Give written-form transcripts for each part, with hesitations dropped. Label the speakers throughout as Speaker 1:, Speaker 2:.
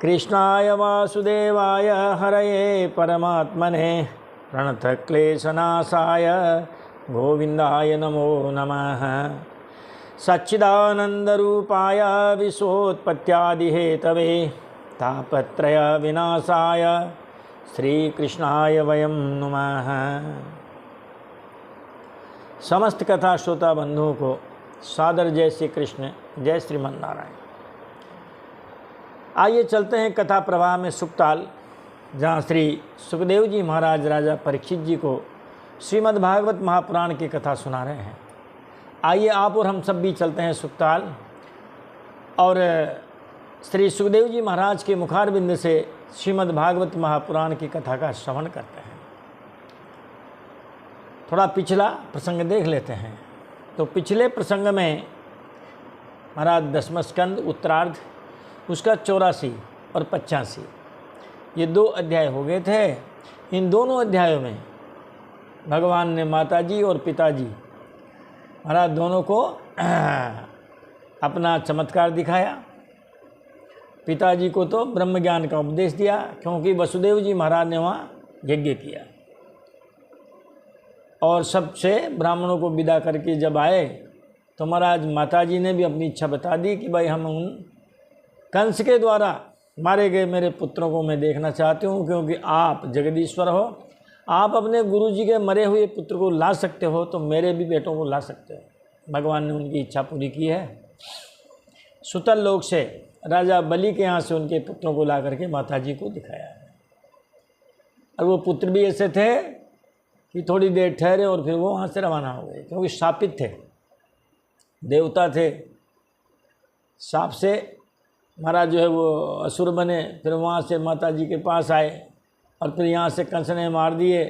Speaker 1: कृष्णाय वासुदेवाय हरये परमात्मने प्रणतक्लेशनाशाय गोविंदाय नमो नमः। सच्चिदानन्दरूपाय विश्वोत्पत्त्यादिहेतवे तापत्रय विनाशाय श्रीकृष्णाय वयं नमः। समस्त कथा श्रोता बंधुओं को सादर जय श्री कृष्ण, जय श्रीमन्नारायण। आइए चलते हैं कथा प्रवाह में सुखताल, जहाँ श्री सुखदेव जी महाराज राजा परीक्षित जी को श्रीमद् भागवत महापुराण की कथा सुना रहे हैं। आइए आप और हम सब भी चलते हैं सुखताल और श्री सुखदेव जी महाराज के मुखारबिंद से श्रीमद् भागवत महापुराण की कथा का श्रवण करते हैं। थोड़ा पिछला प्रसंग देख लेते हैं। तो पिछले प्रसंग में महाराज दसम स्कंद उत्तरार्ध, उसका 84 और 85 ये 2 अध्याय हो गए थे। इन दोनों अध्यायों में भगवान ने माताजी और पिताजी महाराज दोनों को अपना चमत्कार दिखाया। पिताजी को तो ब्रह्म ज्ञान का उपदेश दिया, क्योंकि वसुदेव जी महाराज ने वहाँ यज्ञ किया और सबसे ब्राह्मणों को विदा करके जब आए तो महाराज माताजी ने भी अपनी इच्छा बता दी कि भाई हम उन कंस के द्वारा मारे गए मेरे पुत्रों को मैं देखना चाहती हूँ, क्योंकि आप जगदीश्वर हो, आप अपने गुरु जी के मरे हुए पुत्र को ला सकते हो तो मेरे भी बेटों को ला सकते हो। भगवान ने उनकी इच्छा पूरी की है। सुतल लोक से राजा बलि के यहाँ से उनके पुत्रों को ला करके माताजी को दिखाया है। और वो पुत्र भी ऐसे थे कि थोड़ी देर ठहरे और फिर वो वहाँ से रवाना हो गए, क्योंकि शापित थे, देवता थे। शाप से महाराज जो है वो असुर बने, फिर वहाँ से माताजी के पास आए और फिर यहाँ से कंस ने मार दिए।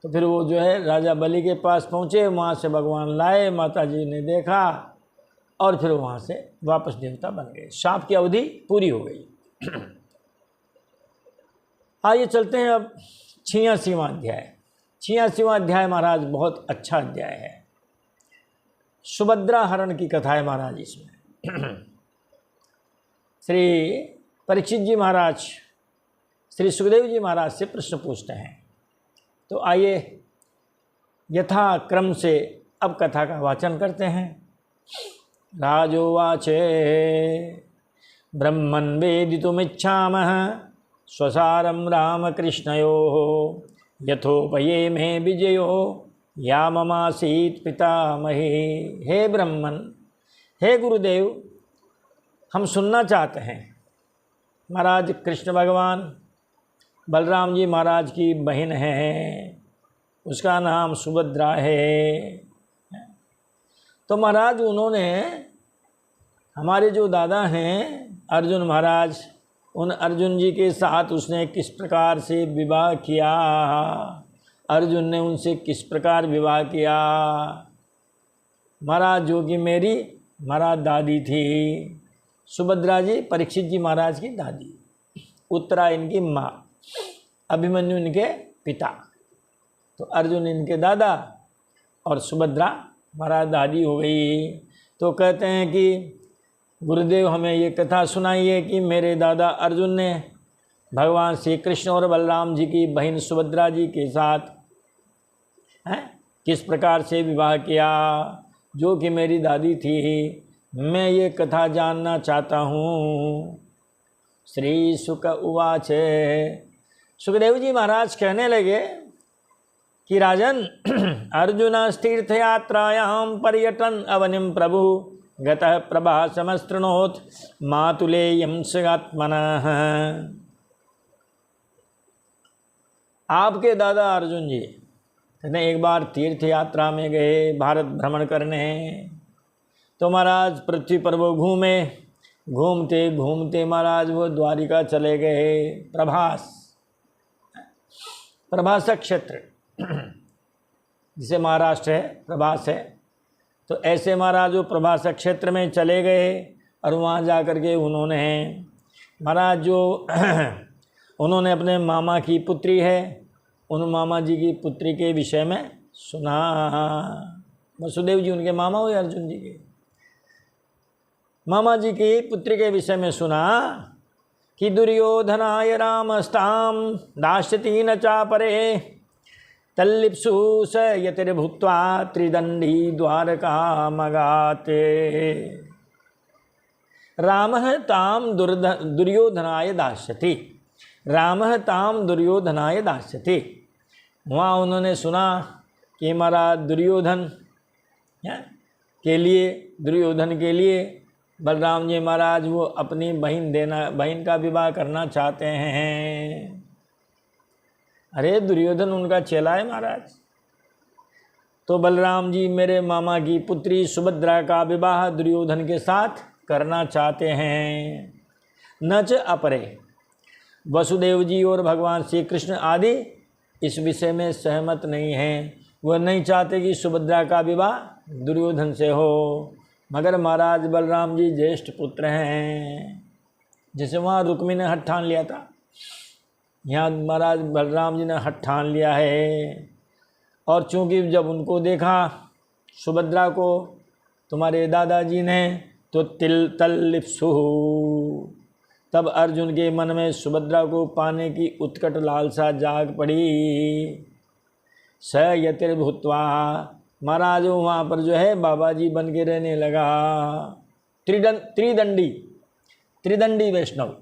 Speaker 1: तो फिर वो जो है राजा बलि के पास पहुँचे, वहाँ से भगवान लाए, माताजी ने देखा और फिर वहाँ से वापस देवता बन गए। शाप की अवधि पूरी हो गई। आइए चलते हैं अब 86वां अध्याय। 86वां अध्याय महाराज बहुत अच्छा अध्याय है। सुभद्रा हरण की कथा है महाराज इसमें। श्री परीक्षित जी महाराज श्री सुखदेव जी महाराज से प्रश्न पूछते हैं। तो आइए यथा क्रम से अब कथा का वाचन करते हैं। राजोवाचे ब्रह्मन् वेदितुमिच्छामः स्वसारं रामकृष्णयोः यथोपये में विजयो या ममासीत् पितामहे। हे ब्रह्मन, हे गुरुदेव, हम सुनना चाहते हैं। महाराज कृष्ण भगवान बलराम जी महाराज की बहन है, उसका नाम सुभद्रा है। तो महाराज उन्होंने हमारे जो दादा हैं अर्जुन महाराज, उन अर्जुन जी के साथ उसने किस प्रकार से विवाह किया, अर्जुन ने उनसे किस प्रकार विवाह किया। महाराज जो कि मेरी महाराज दादी थी, सुभद्रा जी परीक्षित जी महाराज की दादी, उत्तरा इनकी माँ, अभिमन्यु इनके पिता, तो अर्जुन इनके दादा और सुभद्रा महाराज दादी हो गई। तो कहते हैं कि गुरुदेव हमें ये कथा सुनाइए कि मेरे दादा अर्जुन ने भगवान श्री कृष्ण और बलराम जी की बहन सुभद्रा जी के साथ किस प्रकार से विवाह किया, जो कि मेरी दादी थी। मैं ये कथा जानना चाहता हूँ। श्री सुक उवाच। सुखदेव जी महाराज कहने लगे कि राजन, अर्जुन तीर्थयात्रायां पर्यटन अवनिम प्रभु गतः प्रभासमस्तृणोत् मातुलेयं स्वात्मनः। आपके दादा अर्जुन जी कहते एक बार तीर्थ यात्रा में गए, भारत भ्रमण करने। तो महाराज पृथ्वी पर वो घूमे, घूमते घूमते महाराज वो द्वारिका चले गए। प्रभास क्षेत्र जिसे महाराष्ट्र है, प्रभास है, तो ऐसे महाराज वो प्रभास क्षेत्र में चले गए और वहाँ जा कर के उन्होंने महाराज जो उन्होंने अपने मामा की पुत्री है, उन मामा जी की पुत्री के विषय में सुना। वसुदेव जी उनके मामा हुए, अर्जुन जी के मामा जी की पुत्री के विषय में सुना। कि दुर्योधनाय रामस्तां दास्यति न चापरे तल्लिप्सु स यतिर्भूत्वा त्रिदण्डी द्वारकामगाते। रामः तां दुर्योधनाय दास्यति, रामः तां दुर्योधनाय दास्यति। वहाँ उन्होंने सुना कि महाराज दुर्योधन के लिए, दुर्योधन के लिए बलराम जी महाराज वो अपनी बहन का विवाह करना चाहते हैं। अरे दुर्योधन उनका चेला है महाराज, तो बलराम जी मेरे मामा की पुत्री सुभद्रा का विवाह दुर्योधन के साथ करना चाहते हैं। न च अपरे, वसुदेव जी और भगवान श्री कृष्ण आदि इस विषय में सहमत नहीं हैं। वह नहीं चाहते कि सुभद्रा का विवाह दुर्योधन से हो, मगर महाराज बलराम जी ज्येष्ठ पुत्र हैं। जैसे वहाँ रुक्मी ने हठ ठान लिया था, यहाँ महाराज बलराम जी ने हठ ठान लिया है। और चूँकि जब उनको देखा सुभद्रा को तुम्हारे दादाजी ने, तो तल्लिप्सु, तब अर्जुन के मन में सुभद्रा को पाने की उत्कट लालसा जाग पड़ी। स यतिर्भूत्वा, महाराज वहाँ पर जो है बाबा जी बन के रहने लगा। त्रिदंडी वैष्णव,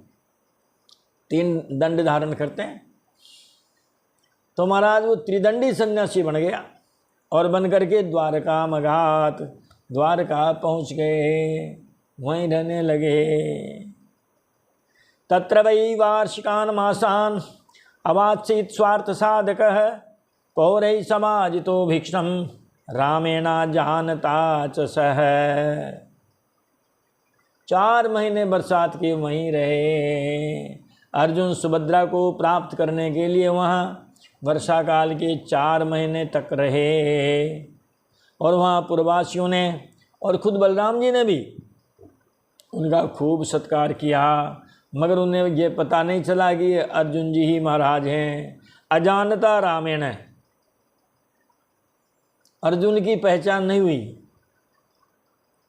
Speaker 1: 3 दंड धारण करते हैं, तो महाराज वो त्रिदंडी सन्यासी बन गया और बन करके द्वारका मगात, द्वारका पहुँच गए, वहीं रहने लगे। तत्र वै वार्षिकान् मासान् अवात्सीत् स्वार्थ साधकः पौरैः समाजितो भीक्ष्णं रामेणा जानता च सह। 4 महीने बरसात के वहीं रहे। अर्जुन सुभद्रा को प्राप्त करने के लिए वहाँ वर्षा काल के 4 महीने तक रहे। और वहाँ पूर्ववासियों ने और खुद बलराम जी ने भी उनका खूब सत्कार किया, मगर उन्हें ये पता नहीं चला कि ये अर्जुन जी ही महाराज हैं। अजानता रामेण, अर्जुन की पहचान नहीं हुई।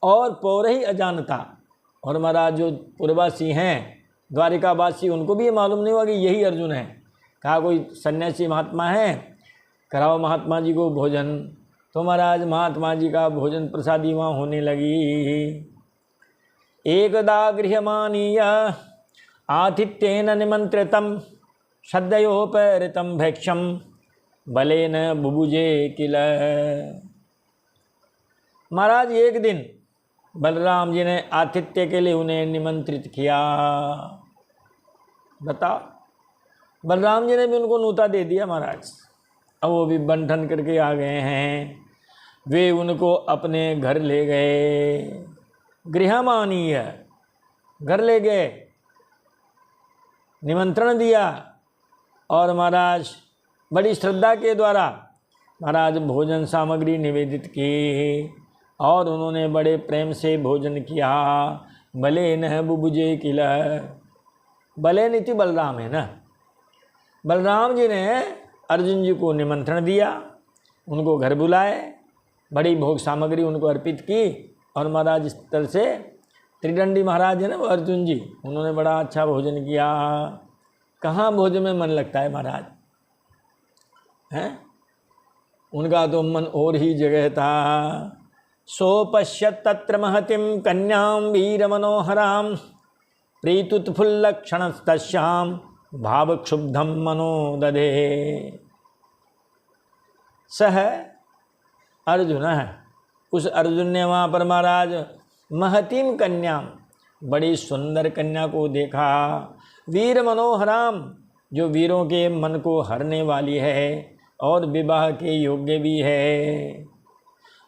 Speaker 1: और पौरे ही अजानता, और महाराज जो पूर्ववासी हैं द्वारिकावासी, उनको भी ये मालूम नहीं हुआ कि यही अर्जुन है। कहा कोई सन्यासी महात्मा है, कराओ महात्मा जी को भोजन। तो महाराज महात्मा जी का भोजन प्रसादी वहाँ होने लगी। एकदा गृह्यमानीय आतिथ्येन निमंत्रितं श्रद्धयोपहृतं भैक्ष्यं बलेन बुभुजे किल। महाराज एक दिन बलराम जी ने आतिथ्य के लिए उन्हें निमंत्रित किया। बताओ, बलराम जी ने भी उनको न्योता दे दिया महाराज। अब वो भी बंधन करके आ गए हैं। वे उनको अपने घर ले गए, गृहमानीय, घर ले गए, निमंत्रण दिया। और महाराज बड़ी श्रद्धा के द्वारा महाराज भोजन सामग्री निवेदित की, और उन्होंने बड़े प्रेम से भोजन किया। भले न बुबुजे किल, भले नीति बलराम है ना। बलराम जी ने अर्जुन जी को निमंत्रण दिया, उनको घर बुलाए, बड़ी भोग सामग्री उनको अर्पित की। और महाराज इस तरह से त्रिदंडी महाराज है ना वो अर्जुन जी, उन्होंने बड़ा अच्छा भोजन किया। कहाँ भोजन में मन लगता है महाराज हैं, उनका तो मन और ही जगह था। सोपश्यत् तत्र महतिम कन्यां वीर मनोहरां प्रीतुत्फुल्लक्षणस्तस्यां भावक्षुब्धं मनो दधे। सह अर्जुन है, उस अर्जुन ने वहाँ पर महाराज महतीम कन्या, बड़ी सुंदर कन्या को देखा। वीर मनोहराम, जो वीरों के मन को हरने वाली है और विवाह के योग्य भी है।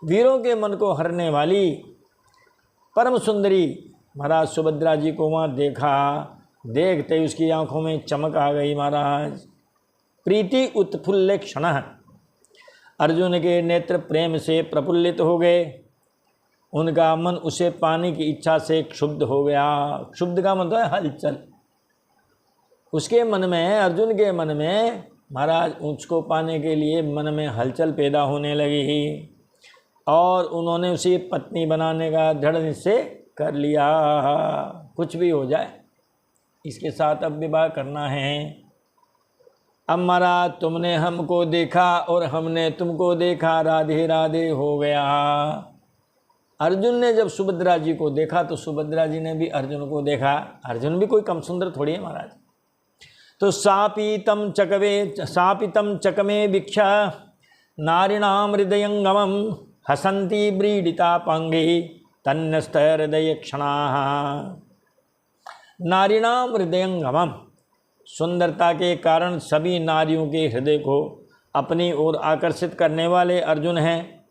Speaker 1: वीरों के मन को हरने वाली परम सुंदरी महाराज सुभद्रा जी को वहाँ देखा। देखते ही उसकी आंखों में चमक आ गई महाराज। प्रीति उत्फुल्ल क्षण, अर्जुन के नेत्र प्रेम से प्रफुल्लित हो गए। उनका मन उसे पाने की इच्छा से क्षुब्ध हो गया। क्षुब्ध का मतलब है हलचल। उसके मन में, अर्जुन के मन में महाराज उसको पाने के लिए मन में हलचल पैदा होने लगी। और उन्होंने उसे पत्नी बनाने का दृढ़ निश्चय कर लिया, कुछ भी हो जाए इसके साथ अब विवाह करना है। अब महाराज तुमने हमको देखा और हमने तुमको देखा, राधे राधे हो गया। अर्जुन ने जब सुभद्रा जी को देखा तो सुभद्रा जी ने भी अर्जुन को देखा। अर्जुन भी कोई कम सुंदर थोड़ी है महाराज। तो सापीतम चकमे वीक्षा नारिणाम हृदयंगमम हसंती ब्रीडिता पांगे तन्नस्त हृदय क्षणाः। नारिणाम हृदयंगमम, सुंदरता के कारण सभी नारियों के हृदय को अपनी ओर आकर्षित करने वाले अर्जुन हैं।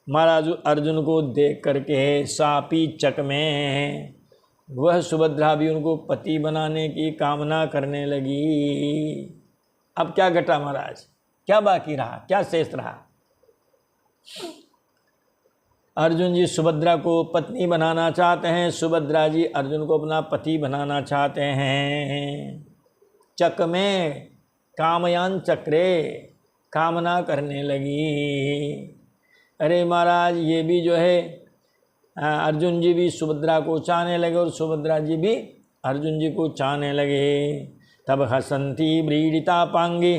Speaker 1: महाराज अर्जुन को देख करके सापी चक में वह सुभद्रा भी उनको पति बनाने की कामना करने लगी। अब क्या घटा महाराज, क्या बाकी रहा, क्या शेष रहा? अर्जुन जी सुभद्रा को पत्नी बनाना चाहते हैं, सुभद्रा जी अर्जुन को अपना पति बनाना चाहते हैं। चक में कामयान चक्रे, कामना करने लगी। अरे महाराज ये भी जो है अर्जुन जी भी सुभद्रा को चाहने लगे और सुभद्रा जी भी अर्जुन जी को चाहने लगे। तब हसंती ब्रीडिता पांगी,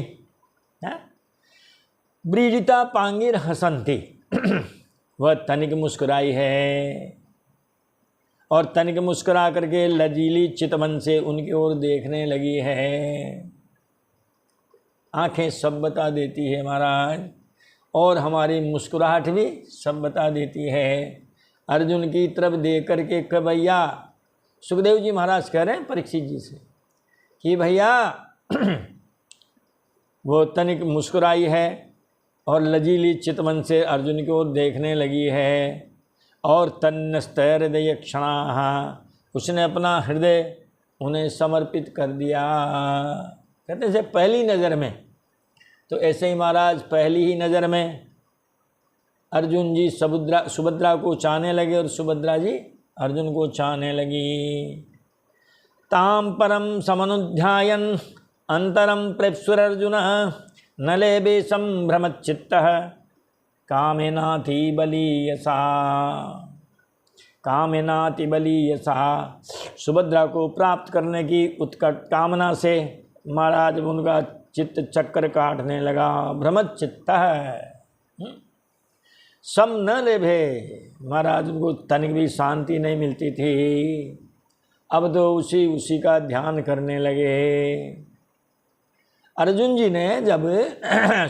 Speaker 1: ब्रीडिता पांगिर हसंती, वह तनिक मुस्कुराई है और तनिक मुस्कुरा करके लजीली चितवन से उनकी ओर देखने लगी है। आंखें सब बता देती है महाराज, और हमारी मुस्कुराहट भी सब बता देती है। अर्जुन की तरफ देख करके कि भैया, सुखदेव जी महाराज कह रहे हैं परीक्षित जी से कि भैया वो तनिक मुस्कुराई है और लजीली चितवन से अर्जुन की ओर देखने लगी है। और तन्नस्त हृदय क्षणाः, उसने अपना हृदय उन्हें समर्पित कर दिया। कहते से पहली नज़र में, तो ऐसे ही महाराज पहली ही नज़र में अर्जुन जी सुभद्रा को चाहने लगे और सुभद्रा जी अर्जुन को चाहने लगी। ताम परम समनुध्यायन अंतरम प्रेप्सुरर्जुन नलेबे संभ्रमच्चित्तः कामेनाति बलीयसा। कामेनाति बलीयसा, सुभद्रा को प्राप्त करने की उत्कट कामना से महाराज उनका चित्त चक्कर काटने लगा। भ्रमच्चित्तः सम न लेभे, महाराज उनको तनिक भी शांति नहीं मिलती थी। अब तो उसी का ध्यान करने लगे। अर्जुन जी ने जब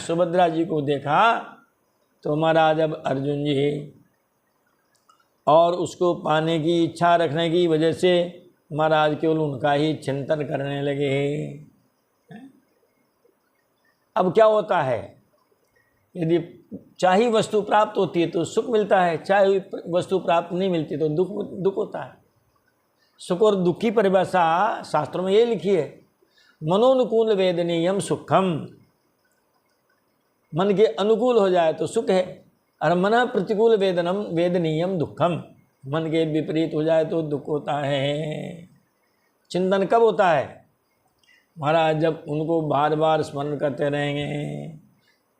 Speaker 1: सुभद्रा जी को देखा तो महाराज अब अर्जुन जी और उसको पाने की इच्छा रखने की वजह से महाराज केवल उनका ही चिंतन करने लगे। अब क्या होता है, यदि चाही वस्तु प्राप्त होती है तो सुख मिलता है, चाहे वस्तु प्राप्त नहीं मिलती तो दुख होता है। सुख और दुख की परिभाषा शास्त्रों में ये लिखी है, मनोनुकूल वेदनीयम सुखम। मन के अनुकूल हो जाए तो सुख है, और मन प्रतिकूल वेदनीयम दुखम, मन के विपरीत हो जाए तो दुख होता है। चिंतन कब होता है महाराज, जब उनको बार बार स्मरण करते रहेंगे।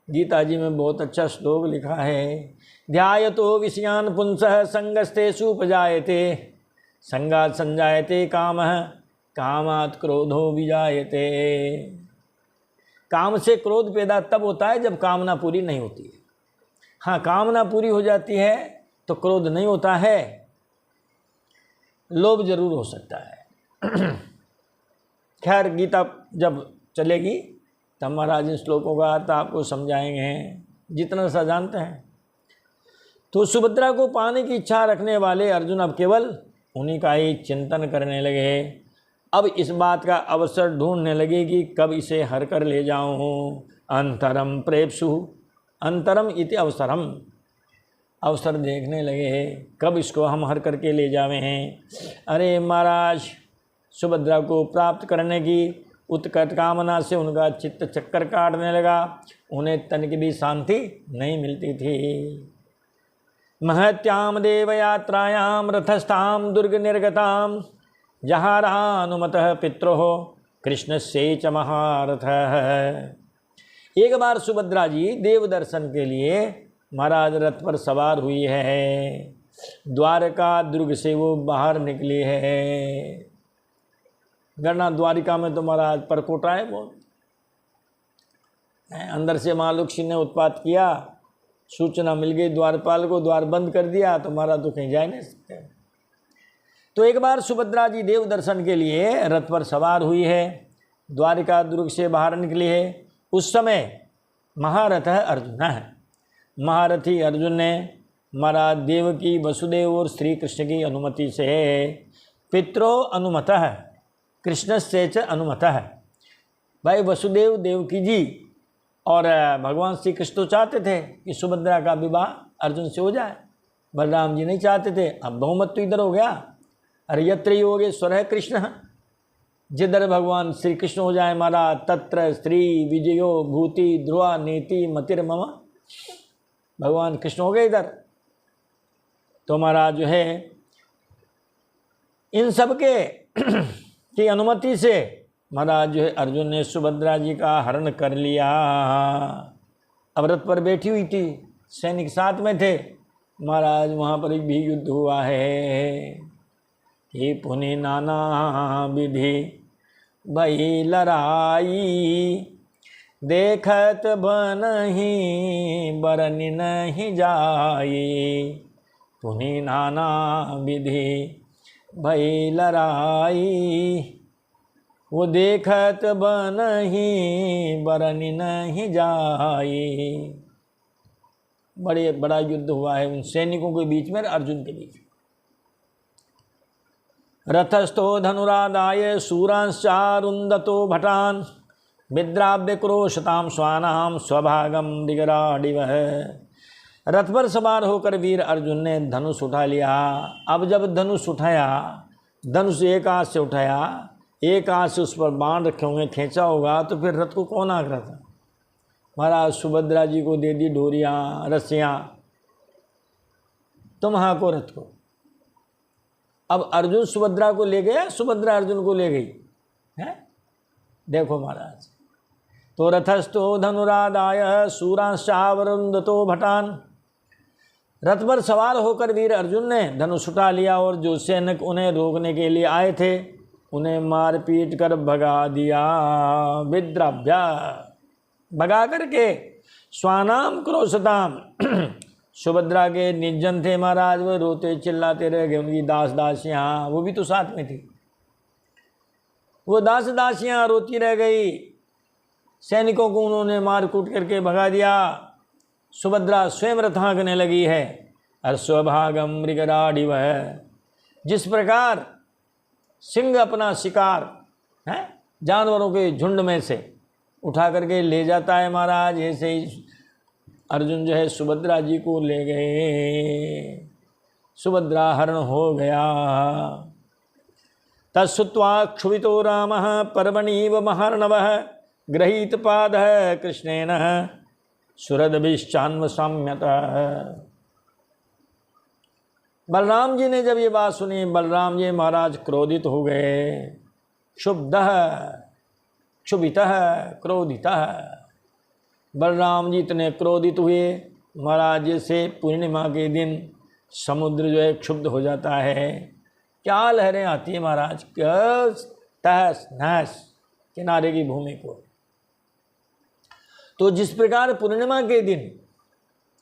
Speaker 1: गीता जी में बहुत अच्छा श्लोक लिखा है, ध्यायतो विषयान पुंसः संगस्तेषु उपजायते संगात् संजायते कामः कामात् क्रोधो विजायते। काम से क्रोध पैदा तब होता है जब कामना पूरी नहीं होती है। हाँ, कामना पूरी हो जाती है तो क्रोध नहीं होता है, लोभ जरूर हो सकता है। खैर गीता जब चलेगी तब महाराज इन श्लोकों का अर्थ आपको समझाएंगे जितना सा जानते हैं। तो सुभद्रा को पाने की इच्छा रखने वाले अर्जुन अब केवल उन्हीं का ही चिंतन करने लगे। अब इस बात का अवसर ढूंढने लगे कि कब इसे हर कर ले जाऊँ। अंतरम प्रेप्सु, अंतरम इति अवसरम, अवसर देखने लगे कब इसको हम हर करके ले जावे हैं। अरे महाराज, सुभद्रा को प्राप्त करने की उत्कट कामना से उनका चित्त चक्कर काटने लगा, उन्हें तनिक भी शांति नहीं मिलती थी। महत्याम देवयात्रायाम रथस्थाम दुर्ग निर्गताम जहारानुमतः पित्रोः कृष्ण से च महारथ। एक बार सुभद्रा जी देव दर्शन के लिए महाराज रथ पर सवार हुई है। द्वारका दुर्ग से वो बाहर निकली है। गणना द्वारिका में तो महाराज परकोटा है बहुत। अंदर से महालक्ष्मी ने उत्पात किया, सूचना मिल गई द्वारपाल को, द्वार बंद कर दिया, तो महाराज तो कहीं जा नहीं सकते। तो एक बार सुभद्रा जी देव दर्शन के लिए रथ पर सवार हुई है, द्वारिका दुर्ग से बाहर निकली है। उस समय महारथ अर्जुन है। महारथी अर्जुन ने महाराज देवकी वसुदेव और श्री कृष्ण की अनुमति से पितरो अनुमतः कृष्ण से च अनुमतः, भाई वसुदेव देवकी जी और भगवान श्री कृष्ण तो चाहते थे कि सुभद्रा का विवाह अर्जुन से हो जाए, बलराम जी नहीं चाहते थे। अब बहुमत तो इधर हो गया, अरे यत्र योगेश्वर है कृष्ण, जिधर भगवान श्री कृष्ण हो जाए महाराज तत्र स्त्री विजयो भूति ध्रुवा नीति मतिर्मम, भगवान कृष्ण हो गए इधर। तो महाराज जो है इन सब के की अनुमति से महाराज जो है अर्जुन ने सुभद्रा जी का हरण कर लिया। अब रथ पर बैठी हुई थी, सैनिक साथ में थे महाराज, वहाँ पर भी युद्ध हुआ है। हे पुनि नाना विधि भई लड़ाई, देखत बनहि बरनि नहीं जाई, पुनि नाना विधि भई लड़ाई, वो देखत बनहि बरनि नहीं जाई। बड़ा युद्ध हुआ है उन सैनिकों के बीच में, अर्जुन के बीच। रथस्थो धनुरादाय शूरांश्चारुंदतो भटान, विद्राव्य क्रोशताम स्वानाम स्वभागम दिगराडिवः। रथ पर सवार होकर वीर अर्जुन ने धनुष उठा लिया। अब जब धनुष उठाया, धनुष एक हाथ से उठाया, एक हाथ से उस पर बाण रखे होंगे, खींचा होगा, तो फिर रथ को कौन आंक रहा था? महाराज सुभद्रा जी को दे दी डोरियाँ रस्सियाँ, तुम हाँको रथ को। अब अर्जुन सुभद्रा को ले गया, सुभद्रा अर्जुन को ले गई है। देखो महाराज, तो रथस्थो धनुरादाय शूरांश्चावरुंदतो भटान, रथ पर सवार होकर वीर अर्जुन ने धनुष उठा लिया और जो सैनिक उन्हें रोकने के लिए आए थे उन्हें मार पीट कर भगा दिया। विद्राभ्या, भगा करके, स्वानाम क्रोशताम, सुभद्रा के निर्जन थे महाराज, वे रोते चिल्लाते रह गए। उनकी दास दासियाँ, वो भी तो साथ में थी, वो दास दासियाँ रोती रह गई। सैनिकों को उन्होंने मार कूट करके भगा दिया। सुभद्रा स्वयं रथ हाँकने लगी है। अश्वभागम मृगराडिव, जिस प्रकार सिंह अपना शिकार है जानवरों के झुंड में से उठा करके ले जाता है महाराज, ऐसे ही अर्जुन जो है सुभद्रा जी को ले गए। सुभद्रा हरण हो गया। तत्सुत्वा क्षुभितो रामः पर्वणीव महार्णवः, गृहीत पादः कृष्णेन सुरदभिश्चान्वसाम्यतः। बलराम जी ने जब ये बात सुनी, बलराम जी महाराज क्रोधित हो गए। क्षुब्धः क्षुभितः क्रोधितः, बलराम जी इतने क्रोधित हुए महाराज, जैसे पूर्णिमा के दिन समुद्र जो है क्षुब्ध हो जाता है, क्या लहरें आती हैं महाराज, क्या तहस नहस किनारे की भूमि को। तो जिस प्रकार पूर्णिमा के दिन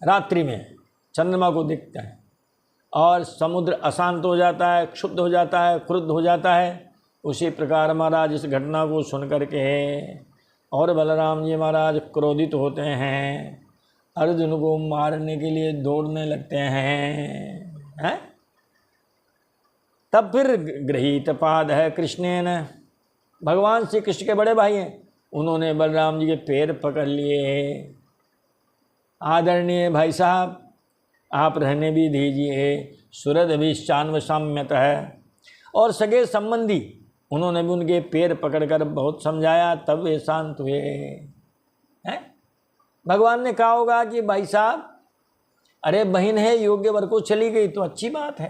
Speaker 1: रात्रि में चंद्रमा को दिखता है और समुद्र अशांत हो जाता है, क्षुब्ध हो जाता है, क्रुद्ध हो जाता है, उसी प्रकार महाराज इस घटना को सुन करके और बलराम जी महाराज क्रोधित होते हैं, अर्जुन को मारने के लिए दौड़ने लगते हैं। तब फिर गृहीत पाद है कृष्णेन, भगवान श्री कृष्ण के बड़े भाई हैं, उन्होंने बलराम जी के पैर पकड़ लिए। आदरणीय भाई साहब, आप रहने भी दीजिए। सुरदभिश्चान्वसाम्यतः है, और सगे संबंधी उन्होंने भी उनके पैर पकड़कर बहुत समझाया, तब वे शांत हुए हैं। भगवान ने कहा होगा कि भाई साहब, अरे बहन है, योग्य वर को चली गई तो अच्छी बात है,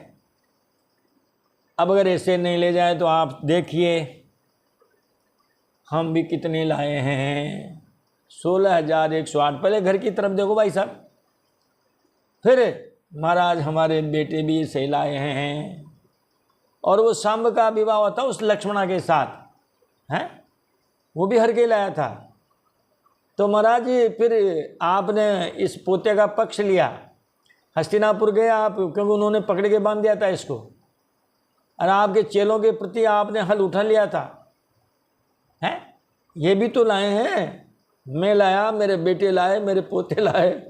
Speaker 1: अब अगर ऐसे नहीं ले जाए तो आप देखिए हम भी कितने लाए हैं, 16,108। पहले घर की तरफ देखो भाई साहब, फिर महाराज हमारे बेटे भी सही लाए हैं। और वो सांब का विवाह होता उस लक्ष्मणा के साथ, हैं, वो भी हर के लाया था। तो महाराज जी फिर आपने इस पोते का पक्ष लिया, हस्तिनापुर गए आप, क्योंकि उन्होंने पकड़ के बांध दिया था इसको, और आपके चेलों के प्रति आपने हल उठा लिया था। हैं, ये भी तो लाए हैं, मैं लाया, मेरे बेटे लाए, मेरे पोते लाए,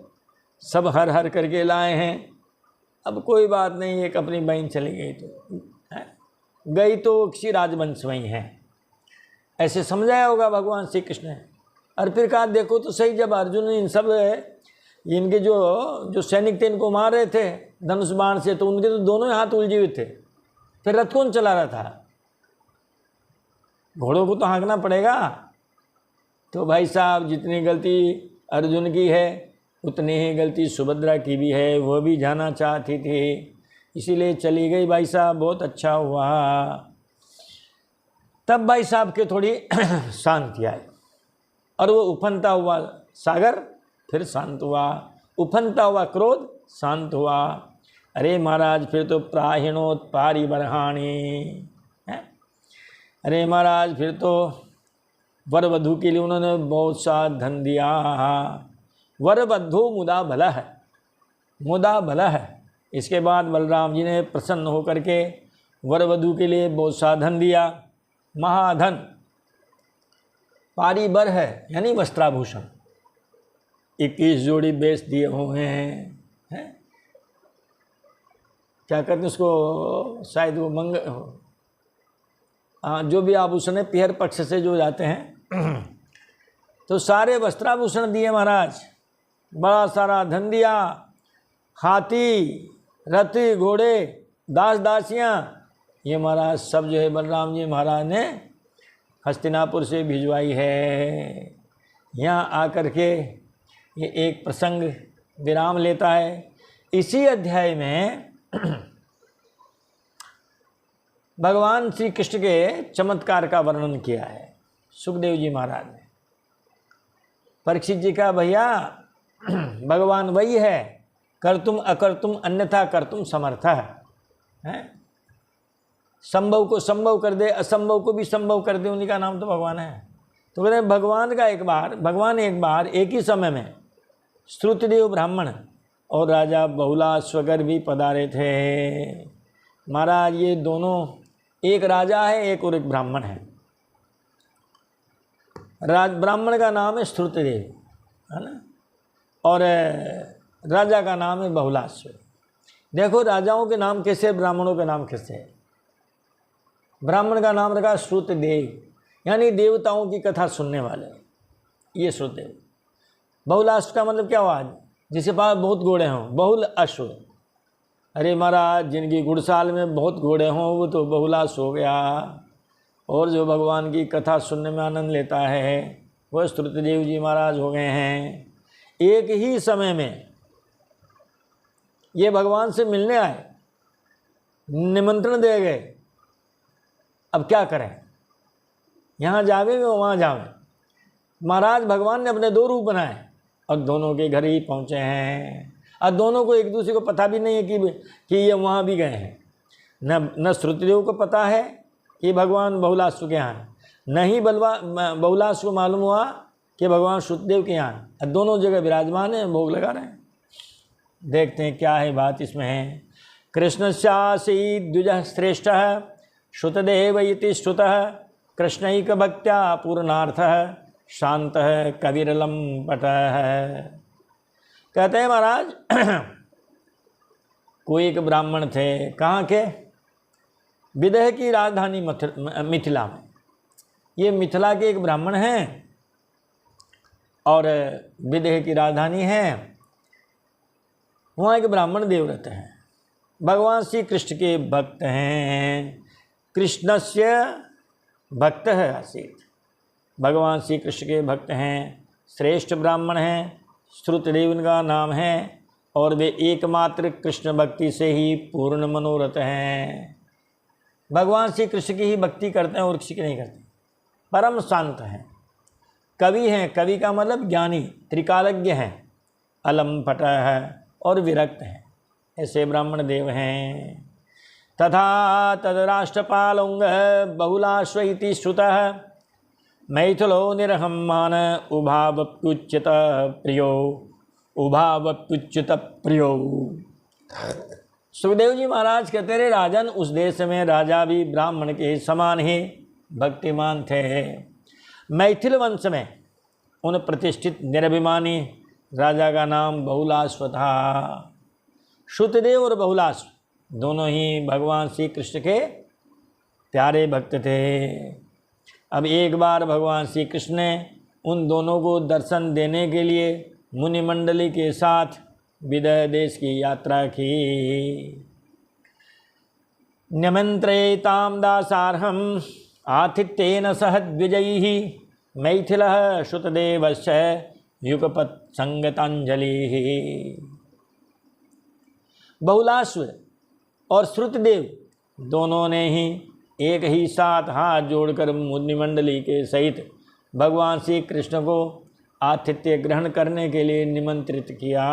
Speaker 1: सब हर हर करके लाए हैं। अब कोई बात नहीं, एक अपनी बहन चली गई तो है, गई तो किसी राजवंश में ही है, ऐसे समझाया होगा भगवान श्री कृष्ण ने। और फिर कहा देखो तो सही, जब अर्जुन इन सब इनके जो सैनिक थे इनको मार रहे थे धनुष बाण से, तो उनके तो दोनों ही हाथ उलझे हुए थे, फिर रथ कौन चला रहा था? घोड़ों को तो हाँकना पड़ेगा। तो भाई साहब जितनी गलती अर्जुन की है उतनी ही गलती सुभद्रा की भी है, वो भी जाना चाहती थी, इसीलिए चली गई भाई साहब, बहुत अच्छा हुआ। तब भाई साहब के थोड़ी शांति आई, और वो उफनता हुआ सागर फिर शांत हुआ, उफनता हुआ क्रोध शांत हुआ। अरे महाराज फिर तो प्राहिणोत पारिबर्हाणी है, अरे महाराज फिर तो वर वधू के लिए उन्होंने बहुत सा धन दिया। वर वधू मुदा भला है, मुदा भला है। इसके बाद बलराम जी ने प्रसन्न होकर के वर वधू के लिए बहुत सा धन दिया, महाधन। पारिबर है यानी वस्त्राभूषण, 21 जोड़ी बेच दिए हुए हैं। क्या कहते हैं उसको, शायद वो जो भी आभूषण है पिहर पक्ष से जो जाते हैं तो सारे वस्त्राभूषण दिए महाराज, बड़ा सारा धन दिया, हाथी रथ घोड़े दास दासियाँ, ये महाराज सब जो है बलराम जी महाराज ने हस्तिनापुर से भिजवाई है। यहाँ आकर के ये एक प्रसंग विराम लेता है। इसी अध्याय में भगवान श्री कृष्ण के चमत्कार का वर्णन किया है सुखदेव जी महाराज ने। परीक्षित जी का भैया भगवान वही है, कर्तुम अकर्तुम अन्यथा कर्तुम समर्थ है, संभव को संभव कर दे, असंभव को भी संभव कर दे, उन्हीं का नाम तो भगवान है। तो कहते हैं भगवान एक बार एक ही समय में श्रुतदेव ब्राह्मण और राजा बहुलाश्वगर भी पधारे थे। महाराज ये दोनों, एक राजा है एक और एक ब्राह्मण है। ब्राह्मण का नाम है श्रुतदेव है ना, और राजा का नाम है बहुलाश्व। देखो राजाओं के नाम कैसे, ब्राह्मणों के नाम कैसे है। ब्राह्मण का नाम रखा श्रुतदेव, यानी देवताओं की कथा सुनने वाले, ये श्रुतदेव। बहुलाश्व का मतलब क्या हुआ, जिसके पास बहुत घोड़े हों, बहुल अश्व। अरे महाराज जिनकी घुड़साल में बहुत घोड़े हों वो तो बहुलाश्व हो गया, और जो भगवान की कथा सुनने में आनंद लेता है वह श्रुतदेव जी महाराज हो गए हैं। एक ही समय में ये भगवान से मिलने आए, निमंत्रण दे गए, अब क्या करें, यहाँ जावे वे वहाँ जावे। महाराज भगवान ने अपने 2 रूप बनाए और दोनों के घर ही पहुँचे हैं, और दोनों को एक दूसरे को पता भी नहीं है कि ये वहाँ भी गए हैं। न श्रुतदेव को पता है कि भगवान बहुलाश्व के यहाँ है, न ही बहुलाश्व को मालूम हुआ कि भगवान श्रुतदेव के यहाँ है। दोनों जगह विराजमान हैं, भोग लगा रहे हैं। देखते हैं क्या है बात इसमें है। कृष्णस्यासी द्विजः श्रेष्ठः श्रुतदेव इति श्रुतः कृष्णैक भक्त्या पूर्णार्थः शांतः कविरलं पटः। कहते हैं महाराज कोई एक ब्राह्मण थे, कहाँ के, विदेह की राजधानी मिथिला में। ये मिथिला के एक ब्राह्मण हैं और विदेह की राजधानी है। वहाँ एक ब्राह्मण देवव्रत हैं, भगवान श्री कृष्ण के भक्त हैं। कृष्णस्य भक्त है आसीत, भगवान श्री कृष्ण के भक्त हैं, श्रेष्ठ ब्राह्मण हैं, श्रुतदेव उनका नाम है, और वे एकमात्र कृष्ण भक्ति से ही पूर्ण मनोरथ हैं। भगवान श्री कृष्ण की ही भक्ति करते हैं और किसी की नहीं करते। परम शांत हैं, कवि हैं, कवि का मतलब ज्ञानी, त्रिकालज्ञ हैं, अलम पट है और विरक्त हैं, ऐसे ब्राह्मण देव हैं। तथा तद राष्ट्रपालंग बहुलाश्व इति श्रुतः मैथिलो निरहमान उभावप्युच्युत प्रियो उभावप्युच्युत प्रियो। सुखदेव जी महाराज कहते रहे राजन, उस देश में राजा भी ब्राह्मण के समान ही भक्तिमान थे। मैथिल वंश में उन प्रतिष्ठित निरभिमानी राजा का नाम बहुलाश्व था। श्रुतदेव और बहुलाश्व दोनों ही भगवान श्री कृष्ण के प्यारे भक्त थे। अब एक बार भगवान श्री कृष्ण ने उन दोनों को दर्शन देने के लिए मुनिमंडली के साथ विदेह देश की यात्रा की। निमंत्रयेतां दासार्हं आतिथ्येन सह द्विजैः मैथिलः श्रुतदेवस्य युगपत् संगतांजलिः। बहुलाश्व और श्रुतदेव दोनों ने ही एक ही साथ हाथ जोड़कर मुनिमंडली के सहित भगवान श्री कृष्ण को आतिथ्य ग्रहण करने के लिए निमंत्रित किया।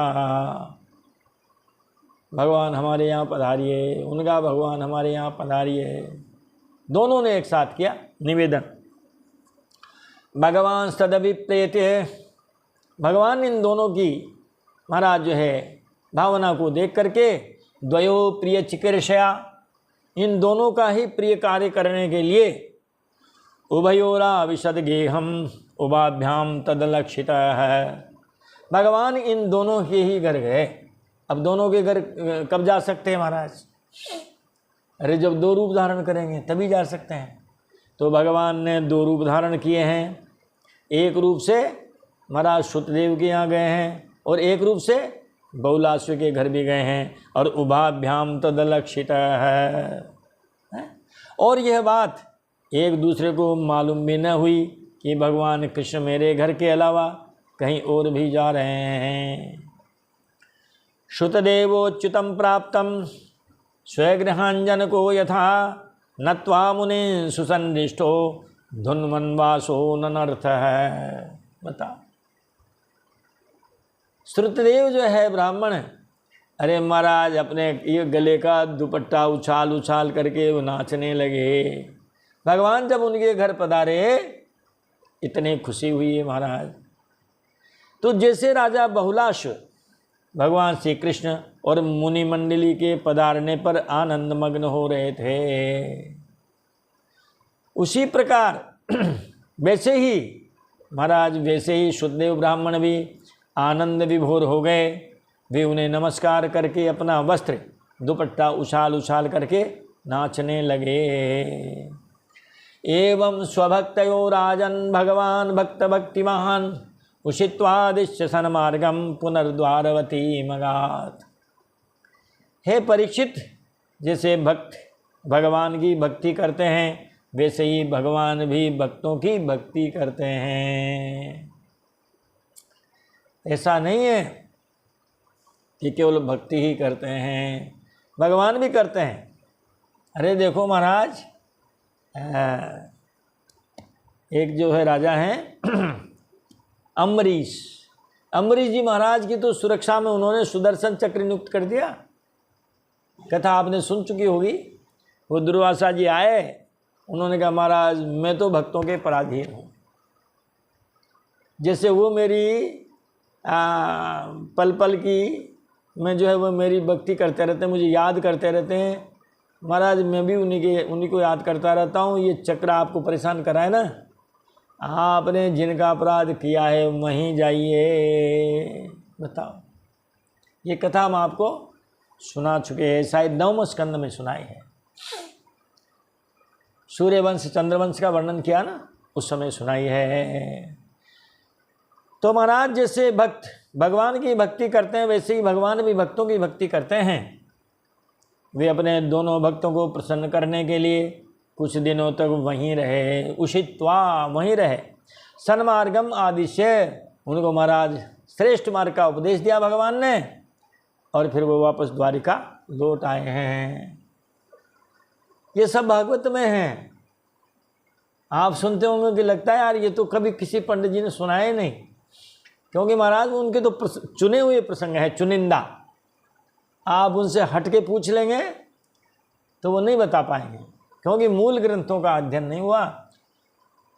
Speaker 1: भगवान हमारे यहाँ पधारिए, उनका भगवान हमारे यहाँ पधारिए, दोनों ने एक साथ किया निवेदन। भगवान सदभिप्रेत्य, भगवान इन दोनों की महाराज जो है भावना को देख करके द्वयो प्रिय चिकीर्षया, इन दोनों का ही प्रिय कार्य करने के लिए उभयोरा विशद गेहम उभाभ्याम तदलक्षित है। भगवान इन दोनों के ही घर गए। अब दोनों के घर कब जा सकते हैं महाराज? अरे जब दो रूप धारण करेंगे तभी जा सकते हैं। तो भगवान ने दो रूप धारण किए हैं। एक रूप से महाराज श्रुतदेव के यहाँ गए हैं और एक रूप से बहुलाश्व के घर भी गए हैं। और उभाभ्याम तदलक्षित है। और यह बात एक दूसरे को मालूम भी न हुई कि भगवान कृष्ण मेरे घर के अलावा कहीं और भी जा रहे हैं। श्रुतदेवोच्युतं प्राप्तं स्वगृहांजन को यथा नत्वा मुनि सुसंदिष्टो धुन्वन्वासो ननर्थ है। बता, श्रुतदेव जो है ब्राह्मण, अरे महाराज अपने ये गले का दुपट्टा उछाल उछाल करके वो नाचने लगे। भगवान जब उनके घर पधारे इतनी खुशी हुई है महाराज। तो जैसे राजा बहुलाश्व भगवान श्री कृष्ण और मुनि मंडली के पधारने पर आनंद मग्न हो रहे थे, उसी प्रकार वैसे ही महाराज वैसे ही श्रुतदेव ब्राह्मण भी आनंद विभोर हो गए। वे उन्हें नमस्कार करके अपना वस्त्र दुपट्टा उछाल उछाल करके नाचने लगे। एवं स्वभक्तयो राजन भगवान भक्त भक्तिमान उषित्वादिश्य सन्मार्गम पुनर्द्वारवती मगात। हे परीक्षित, जैसे भक्त भगवान की भक्ति करते हैं वैसे ही भगवान भी भक्तों की भक्ति करते हैं। ऐसा नहीं है कि केवल भक्ति ही करते हैं, भगवान भी करते हैं। अरे देखो महाराज, एक जो है राजा हैं अम्बरीश जी महाराज की तो सुरक्षा में उन्होंने सुदर्शन चक्र नियुक्त कर दिया। कथा आपने सुन चुकी होगी। वो दुर्वासा जी आए, उन्होंने कहा महाराज मैं तो भक्तों के पराधीन हूँ। जैसे वो मेरी पल पल की मैं जो है वो मेरी भक्ति करते रहते हैं, मुझे याद करते रहते हैं। महाराज मैं भी उन्हीं को याद करता रहता हूँ। ये चक्र आपको परेशान कराए ना, आपने जिनका अपराध किया है वहीं जाइए। बताओ, ये कथा हम आपको सुना चुके हैं, शायद 9वें स्कंद में सुनाई है। सूर्यवंश चंद्रवंश का वर्णन किया ना, उस समय सुनाई है। तो महाराज जैसे भक्त भगवान की भक्ति करते हैं वैसे ही भगवान भी भक्तों की भक्ति करते हैं। वे अपने दोनों भक्तों को प्रसन्न करने के लिए कुछ दिनों तक वहीं रहे, उषित्वा वहीं रहे। सन्मार्गम आदिश्य, उनको महाराज श्रेष्ठ मार्ग का उपदेश दिया भगवान ने, और फिर वो वापस द्वारिका लौट आए हैं। ये सब भागवत में है। आप सुनते होंगे कि लगता है यार ये तो कभी किसी पंडित जी ने सुनाया नहीं, क्योंकि महाराज उनके तो चुने हुए प्रसंग है, चुनिंदा। आप उनसे हट के पूछ लेंगे तो वो नहीं बता पाएंगे, क्योंकि मूल ग्रंथों का अध्ययन नहीं हुआ।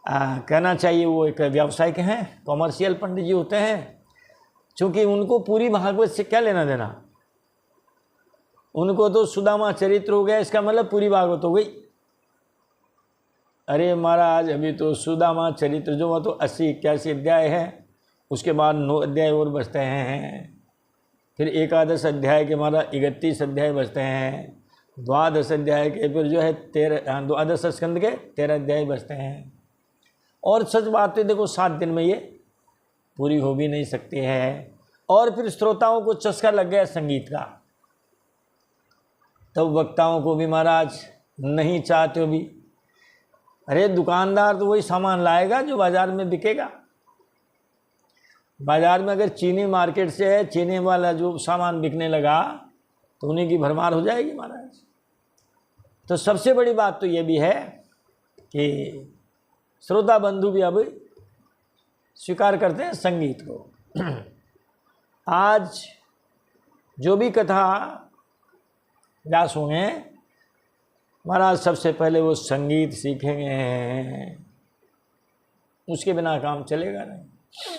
Speaker 1: कहना चाहिए वो एक व्यावसायिक हैं, कॉमर्शियल पंडित जी होते हैं, क्योंकि उनको पूरी भागवत से क्या लेना देना। उनको तो सुदामा चरित्र हो गया, इसका मतलब पूरी भागवत हो गई। अरे महाराज, अभी तो सुदामा चरित्र जो वो तो 80-81 अध्याय है, उसके बाद 9 अध्याय और बचते हैं, फिर एकादश अध्याय के हमारा 31 अध्याय बचते हैं, द्वादश अध्याय के फिर जो है 12 स्कंद के 13 अध्याय बचते हैं। और सच बात है, देखो 7 दिन में ये पूरी हो भी नहीं सकती है। और फिर श्रोताओं को चस्का लग गया संगीत का, तब तो वक्ताओं को भी महाराज नहीं चाहते हो भी। अरे दुकानदार तो वही सामान लाएगा जो बाजार में बिकेगा। बाजार में अगर चीनी मार्केट से है, चीनी वाला जो सामान बिकने लगा तो उन्हीं की भरमार हो जाएगी महाराज। तो सबसे बड़ी बात तो ये भी है कि श्रोता बंधु भी अब स्वीकार करते हैं संगीत को। आज जो भी कथा व्यास होंगे महाराज, सबसे पहले वो संगीत सीखेंगे, उसके बिना काम चलेगा नहीं।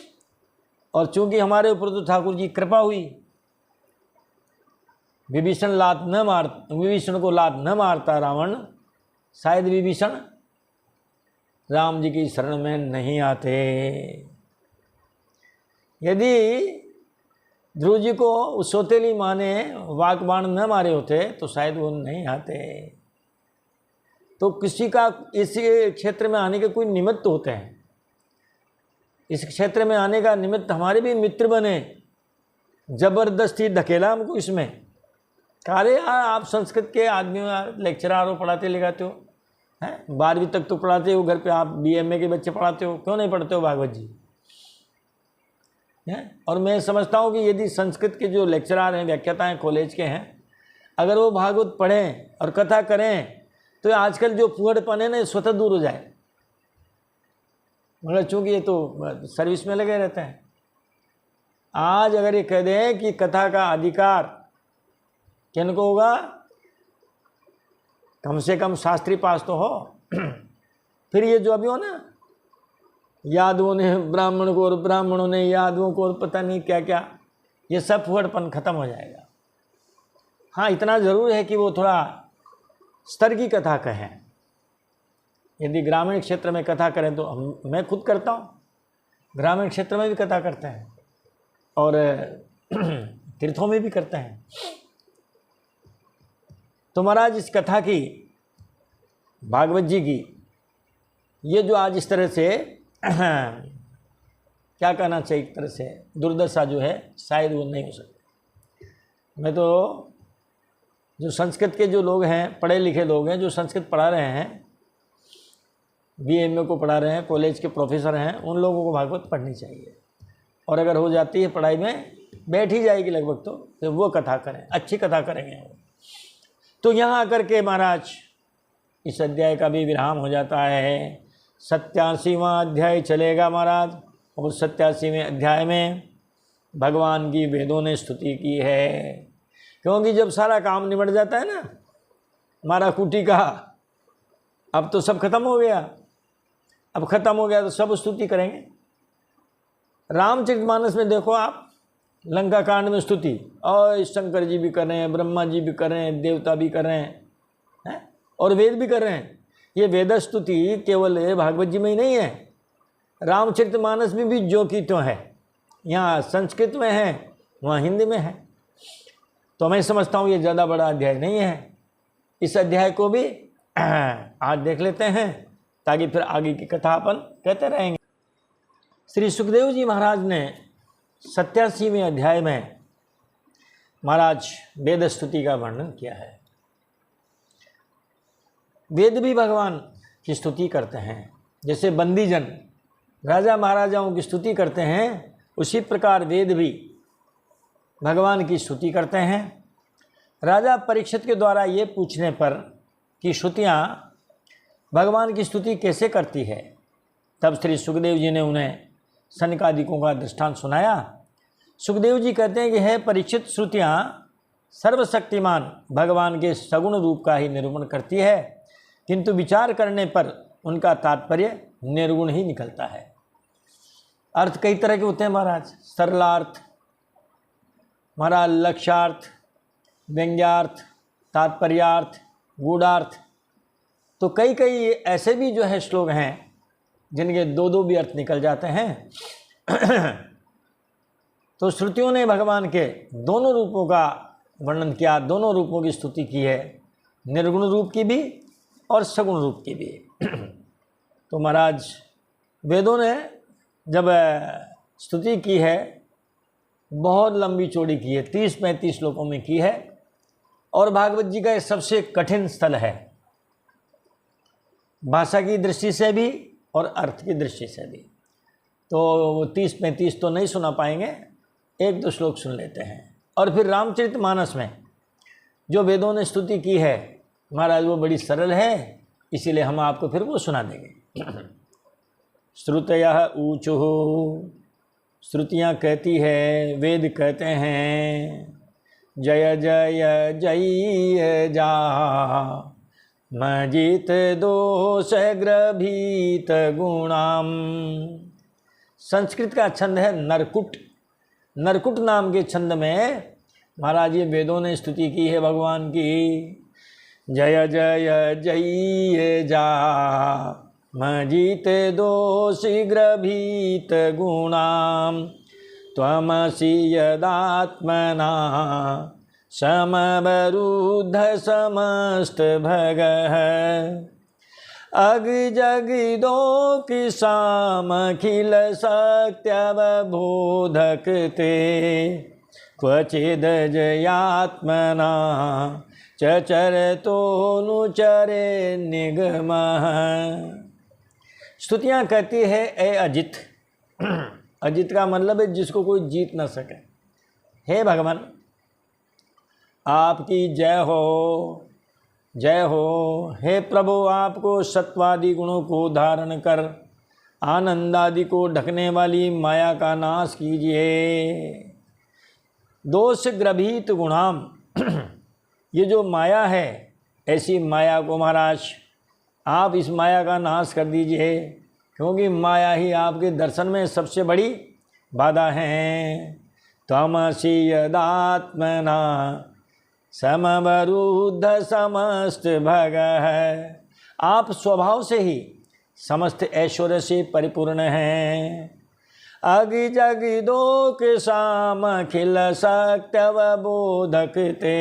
Speaker 1: और चूंकि हमारे ऊपर तो ठाकुर जी कृपा हुई, विभीषण को लात न मारता रावण, शायद विभीषण राम जी की शरण में नहीं आते। यदि ध्रुव जी को उस सौतेली माँ ने वाकबाण न मारे होते तो शायद वो नहीं आते। तो किसी का इस क्षेत्र में आने के कोई निमित्त होते हैं। इस क्षेत्र में आने का निमित्त हमारे भी मित्र बने, जबरदस्ती धकेला हमको इसमें। अरे यार, आप संस्कृत के आदमी लेक्चरर हो, पढ़ाते लिखाते हो हैं, 12वीं तक तो पढ़ाते हो, घर पे आप BMA के बच्चे पढ़ाते हो, क्यों नहीं पढ़ते हो भागवत जी हैं? और मैं समझता हूँ कि यदि संस्कृत के जो लेक्चरर हैं, व्याख्याता हैं, कॉलेज के हैं, अगर वो भागवत पढ़ें और कथा करें तो आजकल जो फुहड़पन है ना, स्वतः दूर हो जाए। मगर चूँकि ये तो सर्विस में लगे रहते हैं। आज अगर ये कह दें कि कथा का अधिकार किनको होगा, कम से कम शास्त्री पास तो हो। फिर ये जो अभी हो ना, यादवों ने ब्राह्मण को और ब्राह्मणों ने यादवों को और पता नहीं क्या क्या, ये सब फुहड़पन खत्म हो जाएगा। हाँ, इतना ज़रूर है कि वो थोड़ा स्तर की कथा कहें। यदि ग्रामीण क्षेत्र में कथा करें तो मैं खुद करता हूँ, ग्रामीण क्षेत्र में भी कथा करते हैं और तीर्थों में भी करते हैं। तो महाराज, इस कथा की, भागवत जी की, ये जो आज इस तरह से क्या कहना चाहिए, एक तरह से दुर्दशा जो है, शायद वो नहीं हो सकती। मैं तो जो संस्कृत के जो लोग हैं, पढ़े लिखे लोग हैं, जो संस्कृत पढ़ा रहे हैं, BMA को पढ़ा रहे हैं, कॉलेज के प्रोफेसर हैं, उन लोगों को भागवत पढ़नी चाहिए। और अगर हो जाती है पढ़ाई में, बैठ ही जाएगी लगभग, तो वो कथा करें, अच्छी कथा करेंगे वो। तो यहाँ आकर के महाराज इस अध्याय का भी विराम हो जाता है। 87वां अध्याय चलेगा महाराज, और 87वें अध्याय में भगवान की वेदों ने स्तुति की है। क्योंकि जब सारा काम निबट जाता है ना मारा कुटी का, अब तो सब खत्म हो गया, अब खत्म हो गया तो सब स्तुति करेंगे। रामचरितमानस में देखो आप, लंका कांड में स्तुति, और शंकर जी भी कर रहे हैं, ब्रह्मा जी भी कर रहे हैं, देवता भी कर रहे हैं, और वेद भी कर रहे हैं। ये वेद स्तुति केवल भागवत जी में ही नहीं है, रामचरितमानस में भी जो की तो है। यहाँ संस्कृत में है, वहाँ हिंदी में है। तो मैं समझता हूँ ये ज़्यादा बड़ा अध्याय नहीं है। इस अध्याय को भी आज देख लेते हैं, ताकि फिर आगे की कथा अपन कहते रहेंगे। श्री सुखदेव जी महाराज ने 87वें अध्याय में महाराज वेद स्तुति का वर्णन किया है। वेद भी भगवान की स्तुति करते हैं, जैसे बंदीजन राजा महाराजाओं की स्तुति करते हैं, उसी प्रकार वेद भी भगवान की स्तुति करते हैं। राजा परीक्षित के द्वारा ये पूछने पर कि श्रुतियाँ भगवान की स्तुति कैसे करती है, तब श्री सुखदेव जी ने उन्हें सनकादिकों का दृष्टांत सुनाया। सुखदेव जी कहते हैं कि है परीक्षित, श्रुतियाँ सर्वशक्तिमान भगवान के सगुण रूप का ही निरूपण करती है, किंतु विचार करने पर उनका तात्पर्य निर्गुण ही निकलता है। अर्थ कई तरह के होते हैं महाराज, सरलार्थ, महाराज लक्ष्यार्थ, व्यंग्यार्थ, तात्पर्यार्थ, गूढ़ार्थ। तो कई कई ऐसे भी जो है श्लोक हैं जिनके दो दो भी अर्थ निकल जाते हैं। तो श्रुतियों ने भगवान के दोनों रूपों का वर्णन किया, दोनों रूपों की स्तुति की है, निर्गुण रूप की भी और सगुण रूप की भी। तो महाराज वेदों ने जब स्तुति की है बहुत लंबी चौड़ी की है, 30-35 श्लोकों में की है, और भागवत जी का ये सबसे कठिन स्थल है, भाषा की दृष्टि से भी और अर्थ की दृष्टि से भी। तो 30-35 तो नहीं सुना पाएंगे, 1-2 श्लोक सुन लेते हैं। और फिर रामचरितमानस में जो वेदों ने स्तुति की है महाराज वो बड़ी सरल है, इसीलिए हम आपको फिर वो सुना देंगे। श्रुतयः ऊचुः, श्रुतियाँ कहती है, वेद कहते हैं, जय जय जय जा मजित दोष ग्रभीत गुणाम। संस्कृत का छंद है नरकुट। नरकुट नाम के छंद में महाराज ये वेदों ने स्तुति की है भगवान की। जय जय जय जा मजित दोष ग्रभीत गुणाम त्वमसि यदात्मना समवरुद्ध समस्त भगः अग जग दो किसामखिल सत्यवबोधक ते क्वचिद जयात्मना चचरतोनुचरे निगमः। स्तुतियाँ कहती है ए अजित। अजित का मतलब है जिसको कोई जीत न सके। हे भगवान आपकी जय हो, जय हो। हे प्रभु आपको सत्वादि गुणों को धारण कर आनंद आदि को ढकने वाली माया का नाश कीजिए। दोष ग्रभीत गुणाम, ये जो माया है ऐसी माया को महाराज आप इस माया का नाश कर दीजिए, क्योंकि माया ही आपके दर्शन में सबसे बड़ी बाधा है। त्वमसि यदात्मना समवरुद्ध समस्त भगः, आप स्वभाव से ही समस्त ऐश्वर्य से परिपूर्ण हैं। अगि जगि दोक साम अखिल सत्यवबोधक ते,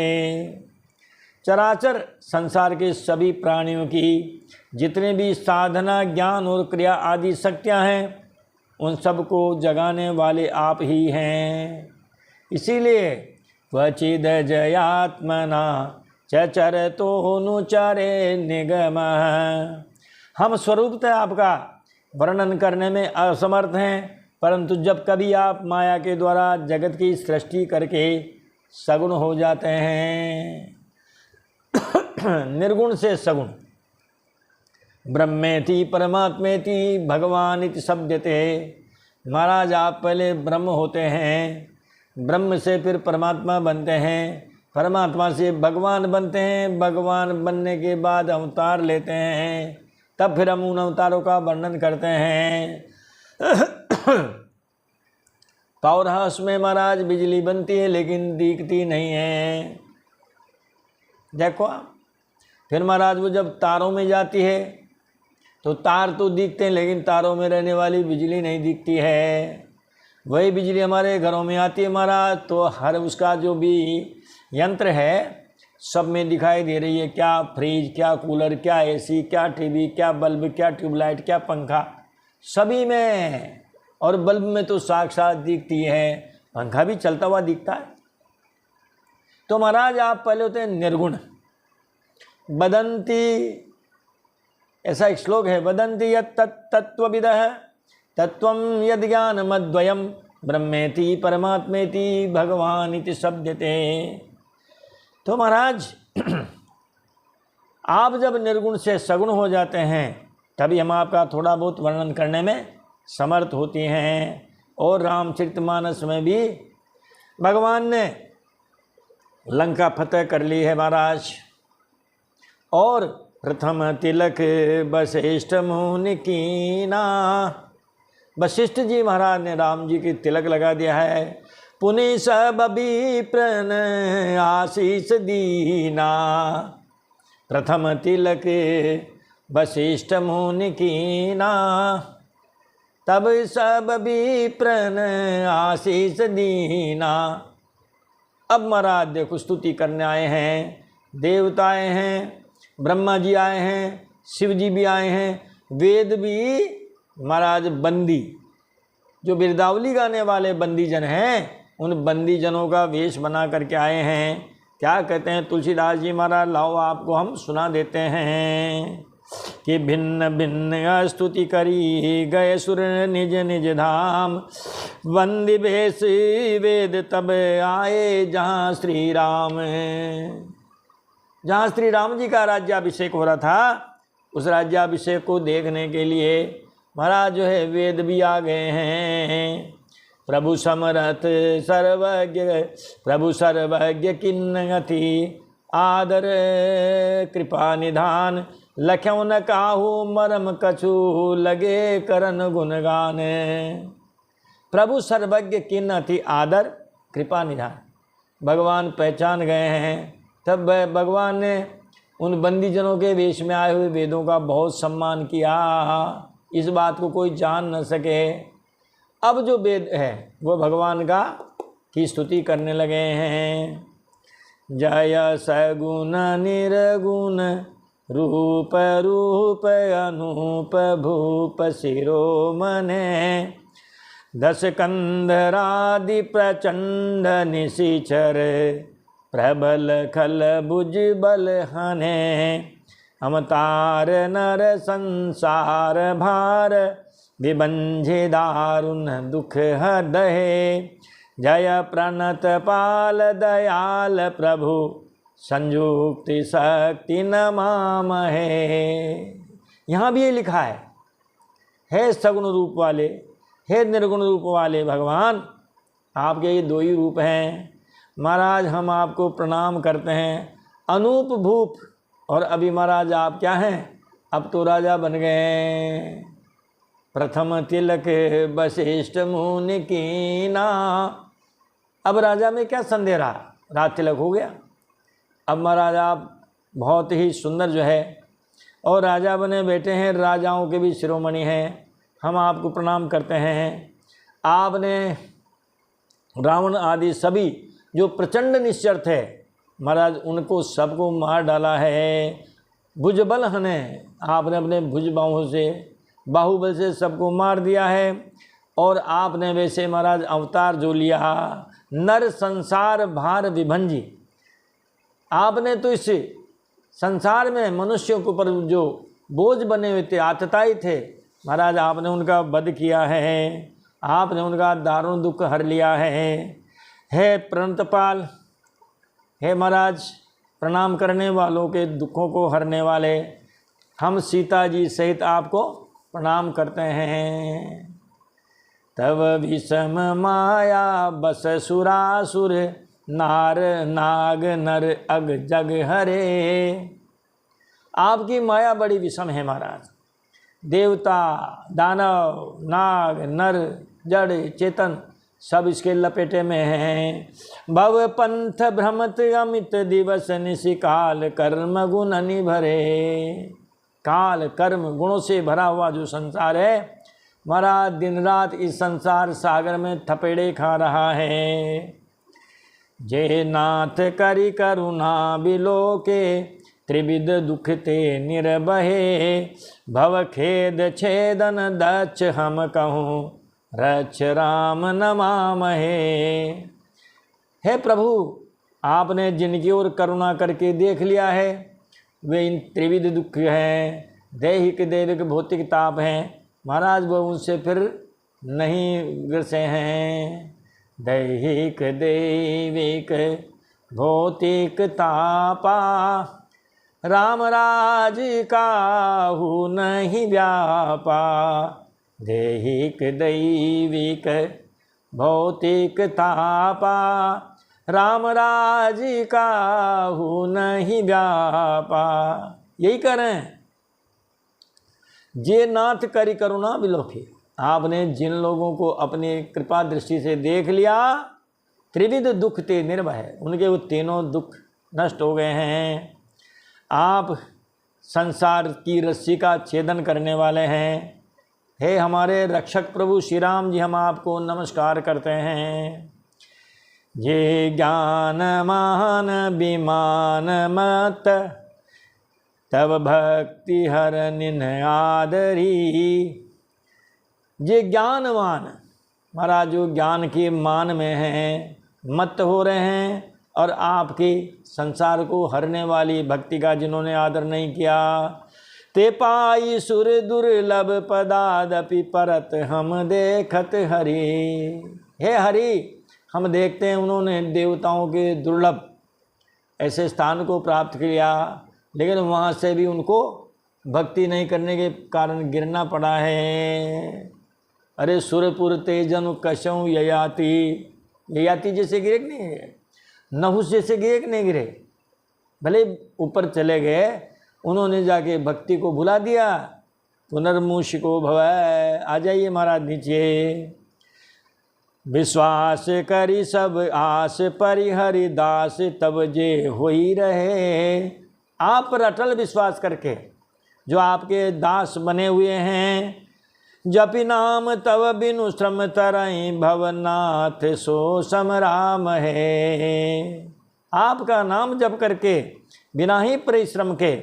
Speaker 1: चराचर संसार के सभी प्राणियों की जितने भी साधना ज्ञान और क्रिया आदि शक्तियाँ हैं उन सबको जगाने वाले आप ही हैं। इसीलिए क्वचिद जयात्मना चचरतोनुचरे निगमः, हम स्वरूपतः आपका वर्णन करने में असमर्थ हैं, परंतु जब कभी आप माया के द्वारा जगत की सृष्टि करके सगुण हो जाते हैं। निर्गुण से सगुण, ब्रह्मेति परमात्मेति भगवानिति शब्दते। महाराज आप पहले ब्रह्म होते हैं, ब्रह्म से फिर परमात्मा बनते हैं, परमात्मा से भगवान बनते हैं, भगवान बनने के बाद अवतार लेते हैं, तब फिर हम उन अवतारों का वर्णन करते हैं। पावर हाउस में महाराज बिजली बनती है लेकिन दिखती नहीं है, देखो आप। फिर महाराज वो जब तारों में जाती है तो तार तो दिखते हैं लेकिन तारों में रहने वाली बिजली नहीं दिखती है। वही बिजली हमारे घरों में आती है महाराज, तो हर उसका जो भी यंत्र है सब में दिखाई दे रही है, क्या फ्रिज, क्या कूलर, क्या एसी, क्या टीवी, क्या बल्ब, क्या ट्यूबलाइट, क्या पंखा, सभी में। और बल्ब में तो साक्षात दिखती है, पंखा भी चलता हुआ दिखता है। तो महाराज आप पहले होते हैं निर्गुण। वदन्ति, ऐसा एक श्लोक है, वदन्ति यत् तत्त्वविदः तत्त्वं यद् ज्ञानमद्वयं ब्रह्मेति परमात्मेति भगवानिति शब्दते। तो महाराज आप जब निर्गुण से सगुण हो जाते हैं तभी हम आपका थोड़ा बहुत वर्णन करने में समर्थ होती हैं। और रामचरितमानस में भी भगवान ने लंका फतेह कर ली है महाराज, और प्रथम तिलक वशिष्ठ मुनि कीना। वशिष्ठ जी महाराज ने राम जी की तिलक लगा दिया है। पुनि सब विप्रन आशीष दीना। प्रथम तिलक वशिष्ठ मुनि कीना, तब सब विप्रन आशीष दीना। अब महाराज देखो स्तुति करने आए हैं, देवता आए हैं, ब्रह्मा जी आए हैं, शिव जी भी आए हैं, वेद भी महाराज बंदी, जो बिरदावली गाने वाले बंदी जन हैं, उन बंदी जनों का वेश बना करके आए हैं। क्या कहते हैं तुलसीदास जी महाराज, लाओ आपको हम सुना देते हैं कि भिन्न भिन्न स्तुति करी गए सुर निज निज धाम। वंदि भेष वेद तब आए जहाँ श्री राम। जहाँ श्री राम जी का राज्याभिषेक हो रहा था, उस राज्याभिषेक को देखने के लिए महाराज जो है वेद भी आ गए हैं। प्रभु समरथ सर्वज्ञ, प्रभु सर्वज्ञ किन्नति, आदर कृपा निधान, लख्यों न काहू मरम कछु, लगे करन गुणगान। प्रभु सर्वज्ञ किन्नति, आदर कृपा निधान। भगवान पहचान गए हैं। तब भगवान ने उन बंदीजनों के वेश में आए हुए वेदों का बहुत सम्मान किया। इस बात को कोई जान न सके। अब जो वेद है वो भगवान का की स्तुति करने लगे हैं। जय सगुण निर्गुण, रूप रूप अनूप, भूप शिरोमणे, दश कंधरादि प्रचंड निशिचर, प्रबल खल भुज बल हने, अमतार नर संसार भार, विभंजे दारुण दुख हदहे। जय प्रणत पाल दयाल प्रभु, संयुक्ति शक्ति नमामहे। यहाँ भी ये लिखा है सगुण रूप वाले, हे निर्गुण रूप वाले भगवान, आपके ये दो ही रूप हैं। महाराज हम आपको प्रणाम करते हैं। अनूप भूप, और अभी महाराज आप क्या हैं, अब तो राजा बन गए। प्रथम तिलक वशिष्ठ मुनि कीना। अब राजा में क्या संदेह रहा, राज तिलक हो गया। अब महाराज आप बहुत ही सुंदर जो है और राजा बने बैठे हैं, राजाओं के भी शिरोमणि हैं, हम आपको प्रणाम करते हैं। आपने रावण आदि सभी जो प्रचंड निश्चर थे महाराज, उनको सबको मार डाला है। भुजबल हने, आपने अपने भुज बाहों से, बाहुबल से सबको मार दिया है। और आपने वैसे महाराज अवतार जो लिया, नर संसार भार विभंजी, आपने तो इस संसार में मनुष्यों के ऊपर जो बोझ बने हुए थे, आतताई थे महाराज, आपने उनका वध किया है। आपने उनका दारुण दुख हर लिया है प्रणतपाल, हे महाराज प्रणाम करने वालों के दुखों को हरने वाले, हम सीता जी सहित आपको प्रणाम करते हैं। तब विषम माया बस सुरासुर, नार नाग नर अग जग हरे। आपकी माया बड़ी विषम है महाराज। देवता, दानव, नाग, नर, जड़, चेतन सब इसके लपेटे में हैं। भव पंथ भ्रमत अमित दिवस निशि, काल कर्म गुण निभरे। काल कर्म गुणों से भरा हुआ जो संसार है महाराज, दिन रात इस संसार सागर में थपेड़े खा रहा है। जे नाथ करि करुणा बिलोके, त्रिविध दुख ते निर्भये। भव खेद छेदन दक्ष हम कहूँ, रक्ष राम नमामहे। हे प्रभु, आपने जिनकी ओर करुणा करके देख लिया है, वे इन त्रिविध दुख हैं, दैहिक दैविक भौतिक ताप हैं महाराज, वो उनसे फिर नहीं ग्रसे हैं। दैहिक दैविक भौतिक तापा, राम राज काहू नहीं व्यापा। दैहिक दैविक भौतिक तापा, राम राज काहू नहीं व्यापा। यही कह रहे हैं, जे नाथ करी करुणा बिलोके। आपने जिन लोगों को अपनी कृपा दृष्टि से देख लिया, त्रिविध दुख ते निर्भय, उनके वो तीनों दुख नष्ट हो गए हैं। आप संसार की रस्सी का छेदन करने वाले हैं। हे हमारे रक्षक प्रभु श्री राम जी, हम आपको नमस्कार करते हैं। ये ज्ञान मान विमान मत, तब भक्ति हर निन आदरी। ये ज्ञानवान महाराज जो ज्ञान के मान में हैं, मत हो रहे हैं, और आपकी संसार को हरने वाली भक्ति का जिन्होंने आदर नहीं किया, ते पाई सुर दुर्लभ पदादपि परत हम देखत हरि। हे हरि, हम देखते हैं उन्होंने देवताओं के दुर्लभ ऐसे स्थान को प्राप्त किया, लेकिन वहाँ से भी उनको भक्ति नहीं करने के कारण गिरना पड़ा है। अरे सुरपुर तेजन कशों ययाति, ययाति जैसे गिरे कि नहीं गिरे, नहुस जैसे गिरे कि नहीं गिरे, भले ऊपर चले गए, उन्होंने जाके भक्ति को भुला दिया। पुनर्मूषिको भवै, आ जाइए महाराज नीचे। विश्वास करी सब आस परिहरि दास, तब जे होई रहे। आप पर अटल विश्वास करके जो आपके दास बने हुए हैं, जपि नाम तव बिनु श्रम तरई, भवनाथ सो सम राम है। आपका नाम जप करके बिना ही परिश्रम के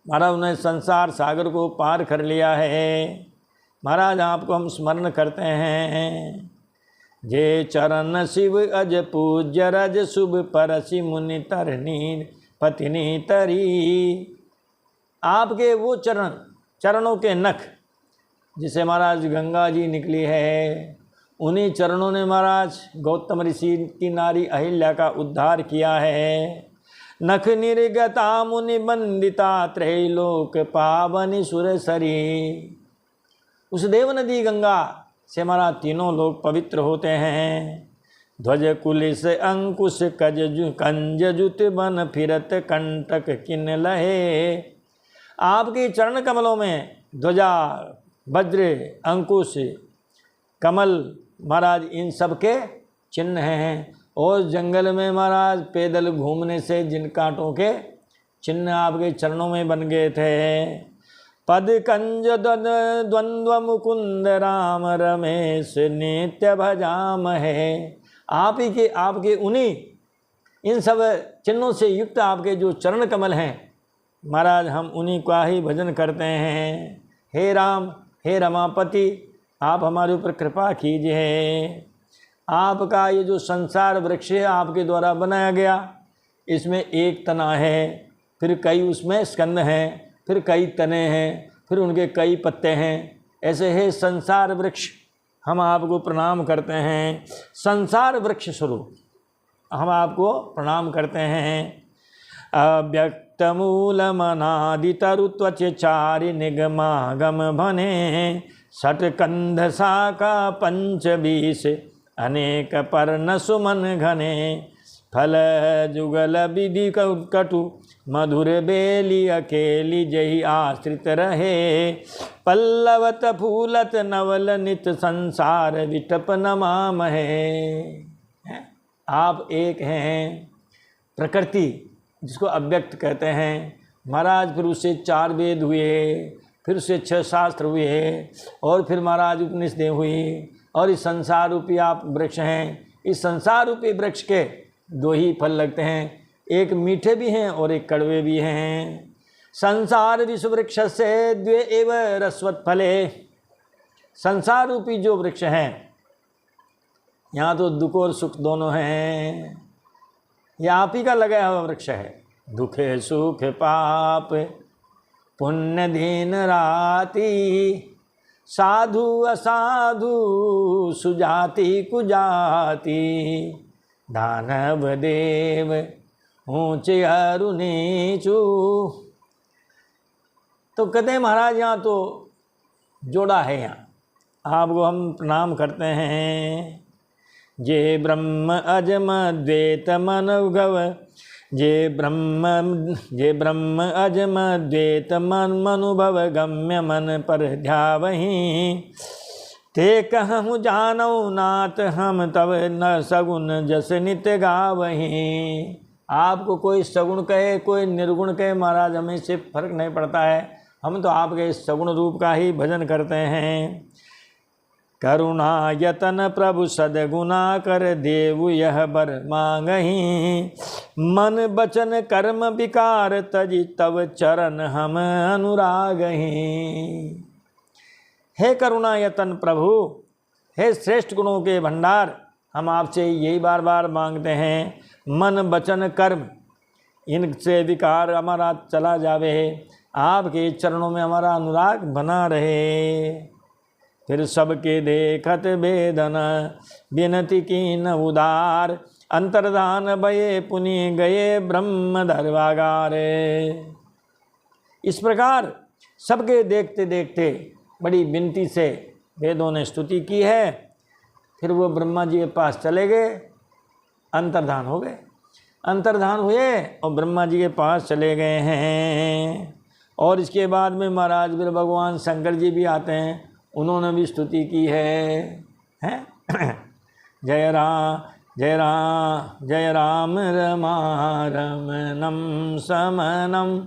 Speaker 1: महाराज उन्हें संसार सागर को पार कर लिया है। महाराज आपको हम स्मरण करते हैं। जे चरण शिव अज पूज्य रज शुभ, परसि मुनि तरनी पतिनी तरी। आपके वो चरणों के नख जिसे महाराज गंगा जी निकली है, उन्हीं चरणों ने महाराज गौतम ऋषि की नारी अहिल्या का उद्धार किया है। नख निर्गता मुनि बंदिता, त्रैलोक पावनी सुरसरी। उस देव नदी गंगा से महाराज तीनों लोग पवित्र होते हैं। ध्वज कुलिस अंकुश कंज जुत बन, फिरत कंटक किन लहे। आपके चरण कमलों में ध्वजा, वज्र, अंकुश, कमल महाराज इन सब के चिन्ह हैं। और जंगल में महाराज पैदल घूमने से जिन कांटों के चिन्ह आपके चरणों में बन गए थे। पद कंज द्वंद्व मुकुंद राम, रमेश नित्य भजाम है। आप ही के आपके उन्हीं इन सब चिन्हों से युक्त आपके जो चरण कमल हैं महाराज, हम उन्हीं का ही भजन करते हैं। हे राम, हे रमापति, आप हमारे ऊपर कृपा कीजिए। आपका ये जो संसार वृक्ष है आपके द्वारा बनाया गया, इसमें एक तना है, फिर कई उसमें स्कंद हैं, फिर कई तने हैं, फिर उनके कई पत्ते हैं। ऐसे है संसार वृक्ष। हम आपको प्रणाम करते हैं। संसार वृक्ष स्वरूप हम आपको प्रणाम करते हैं। अव्यक्त मूल मनादि तरु त्वच चारि, निगमागम भने, षटकंध शाखा पंचबीस, अनेक पर्ण सुमन घने। फल जुगल विधि कटु, मधुर बेली अकेली, जही आश्रित रहे। पल्लवत फूलत नवल नित, संसार विटप नमाम है। आप एक हैं प्रकृति, जिसको अव्यक्त कहते हैं महाराज। फिर उससे 4 वेद हुए, फिर उससे 6 शास्त्र हुए, और फिर महाराज उपनिषदें हुई, और इस संसार रूपी आप वृक्ष हैं। इस संसार रूपी वृक्ष के 2 ही फल लगते हैं, एक मीठे भी हैं और एक कड़वे भी हैं। संसार विश्व वृक्ष से 2 एव रसवत फले। संसार रूपी जो वृक्ष हैं, यहाँ तो दुख और सुख दोनों हैं। यह आप ही का लगाया हुआ वृक्ष है। दुखे सुख पाप पुण्य दीन राति, साधु असाधु सुजाति कुजाति, दानव देव ऊंचे अरु नीचू। तो कहते हैं महाराज यहाँ तो जोड़ा है। यहाँ आपको हम प्रणाम करते हैं। जे ब्रह्म अजम द्वैत मनोगव, जे ब्रह्म अजम द्वैत मन मनुभव गम्य मन पर ध्यावहीं, ते कहूँ जानऊ नाथ हम तब न सगुन जस नित्य गावहीं। आपको कोई सगुण कहे कोई निर्गुण कहे महाराज, हमें से फर्क नहीं पड़ता है, हम तो आपके सगुण रूप का ही भजन करते हैं। करुणा यतन प्रभु सदगुना कर देव यह बर मांगही, मन बचन कर्म विकार तजी तब चरण हम अनुरागही। हे करुणा यतन प्रभु, हे श्रेष्ठ गुणों के भंडार, हम आपसे यही बार बार मांगते हैं, मन वचन कर्म इनसे विकार हमारा चला जावे, आपके चरणों में हमारा अनुराग बना रहे। फिर सबके देखत वेदन विनती कीन उदार, अंतर्धान भये पुनि गए ब्रह्म दरबागारे। इस प्रकार सबके देखते देखते बड़ी विनती से वेदों ने स्तुति की है, फिर वो ब्रह्मा जी के पास चले गए, अंतर्धान हो गए, अंतर्धान हुए और ब्रह्मा जी के पास चले गए हैं। और इसके बाद में महाराज फिर भगवान शंकर जी भी आते हैं, उन्होंने भी स्तुति की है, हैं? जय राम जय राम जय राम रमा रमनम समनम,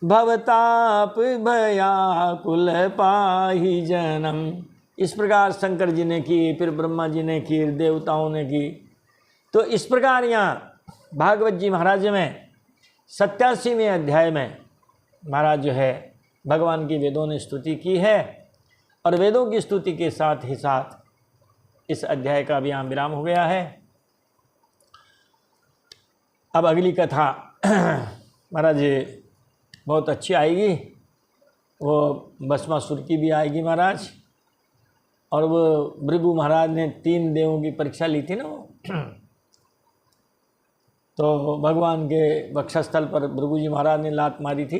Speaker 1: भवताप भयाकुल पाहि जनम। इस प्रकार शंकर जी ने की, फिर ब्रह्मा जी ने की, देवताओं ने की। तो इस प्रकार यहाँ भागवत जी महाराज में 87वें अध्याय में महाराज जो है भगवान की वेदों ने स्तुति की है, और वेदों की स्तुति के साथ ही साथ इस अध्याय का भी यहाँ विराम हो गया है। अब अगली कथा महाराज बहुत अच्छी आएगी, वो भस्मासुर की भी आएगी महाराज। और वो भृगु महाराज ने 3 देवों की परीक्षा ली थी ना, तो भगवान के वक्षस्थल पर भृगु जी महाराज ने लात मारी थी।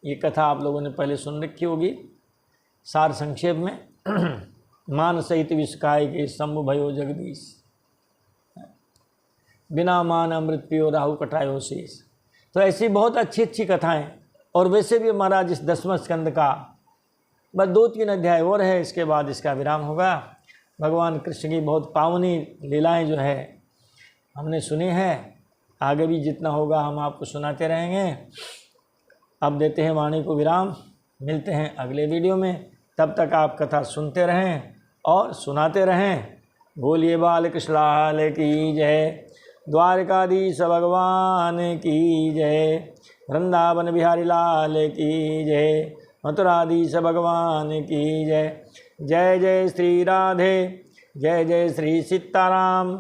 Speaker 1: ये कथा आप लोगों ने पहले सुन रखी होगी। सार संक्षेप में मान सहित विषकाय के शंभु भयो जगदीश, बिना मान अमृत पियो राहु कटायो शेष। तो ऐसी बहुत अच्छी अच्छी कथाएं। और वैसे भी महाराज इस 10वें स्कंद का बस 2-3 अध्याय और है, इसके बाद इसका विराम होगा। भगवान कृष्ण की बहुत पावनी लीलाएं जो है हमने सुनी है, आगे भी जितना होगा हम आपको सुनाते रहेंगे। अब देते हैं वाणी को विराम, मिलते हैं अगले वीडियो में। तब तक आप कथा सुनते रहें और सुनाते रहें। बोलिए बाल कृष्ण लाल की जय, द्वारकाधीश भगवान की जय, वृंदावन बिहारी लाल की जय, मथुराधीश भगवान की जय। जय जय श्री राधे, जय जय श्री सीताराम,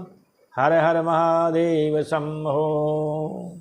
Speaker 1: हर हर महादेव शंभो।